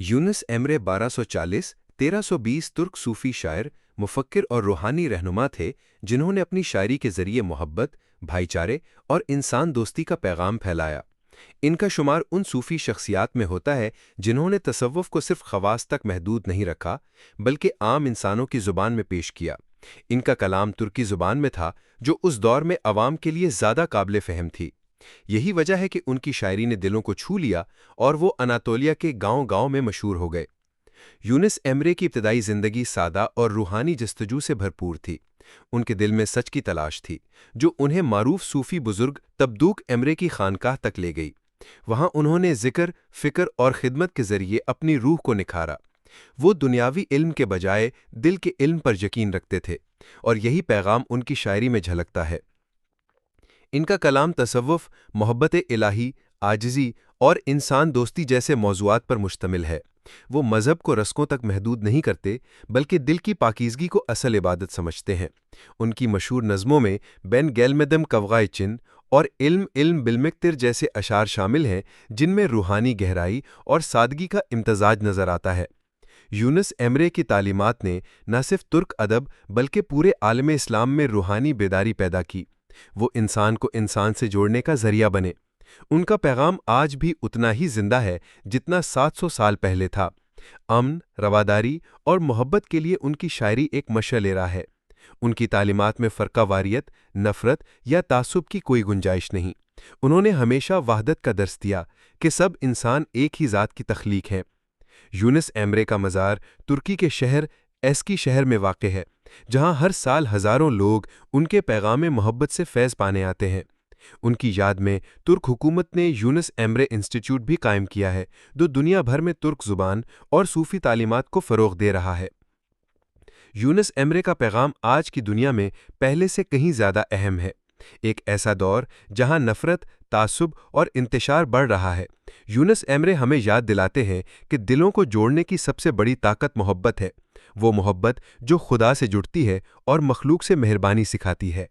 Yunus Emre 1240-1320 तुर्क सूफी शायर, मुफक्किर और रूहानी रहनुमा थे जिन्होंने अपनी शायरी के जरिए मोहब्बत, भाईचारे और इंसान दोस्ती का पैगाम फैलाया। इनका शुमार उन सूफी शख्सियात में होता है जिन्होंने तसव्वुफ को सिर्फ खवास तक महदूद नहीं रखा बल्कि आम इंसानों की ज़ुबान में पेश किया। इनका कलाम तुर्की ज़ुबान में था जो उस दौर में अवाम के लिए ज़्यादा काबिल फ़हम थी। यही वजह है कि उनकी शायरी ने दिलों को छू लिया और वो अनातोलिया के गांव-गांव में मशहूर हो गए। यूनुस एमरे की इब्तदाई ज़िंदगी सादा और रूहानी जस्तजू से भरपूर थी। उनके दिल में सच की तलाश थी जो उन्हें मारूफ सूफी बुजुर्ग तबदूक एमरे की खानकाह तक ले गई। वहां उन्होंने जिक्र, फिक्र और खिदमत के जरिए अपनी रूह को निखारा। वो दुनियावी इल्म के बजाय दिल के इल्म पर यकीन रखते थे और यही पैगाम उनकी शायरी में झलकता है। इनका कलाम तसव्वुफ, मोहब्बत इलाही, आजिज़ी और इंसान दोस्ती जैसे मौज़ूआत पर मुश्तमिल है। वो मज़हब को रस्कों तक महदूद नहीं करते बल्कि दिल की पाकीज़गी को असल इबादत समझते हैं। उनकी मशहूर नज़मों में बेन गेलमेदम कवगाए चिन और इल्म इल्म बिलमिक्तिर जैसे अशार शामिल हैं जिनमें रूहानी गहराई और सादगी का इम्तजाज नज़र आता है। यूनुस एमरे की तालीमात ने न सिर्फ तुर्क अदब बल्कि पूरे आलम इस्लाम में रूहानी बेदारी पैदा की। वो इंसान को इंसान से जोड़ने का जरिया बने। उनका पैगाम आज भी उतना ही जिंदा है जितना 700 साल पहले था। अमन, रवादारी और मोहब्बत के लिए उनकी शायरी एक मशअल-ए-राह है। उनकी तालीमात में फ़र्क़ावारियत, नफ़रत या तासुब की कोई गुंजाइश नहीं। उन्होंने हमेशा वहदत का दर्स दिया कि सब इंसान एक ही ज़ात की तख्लीक हैं। यूनुस एमरे का मज़ार तुर्की के शहर एस्की शहर में वाक़ है, जहाँ हर साल हज़ारों लोग उनके पैगाम मोहब्बत से फैज़ पाने आते हैं। उनकी याद में तुर्क हुकूमत ने यूनुस एमरे इंस्टीट्यूट भी कायम किया है, जो दुनिया भर में तुर्क ज़ुबान और सूफ़ी तालीमात को फ़रोग़ दे रहा है। यूनुस एमरे का पैगाम आज की दुनिया में पहले से कहीं ज़्यादा अहम है। एक ऐसा दौर जहां नफ़रत, तासुब और इंतशार बढ़ रहा है। यूनुस एमरे हमें याद दिलाते हैं कि दिलों को जोड़ने की सबसे बड़ी ताकत मोहब्बत है। वो मोहब्बत जो खुदा से जुड़ती है और मखलूक से मेहरबानी सिखाती है।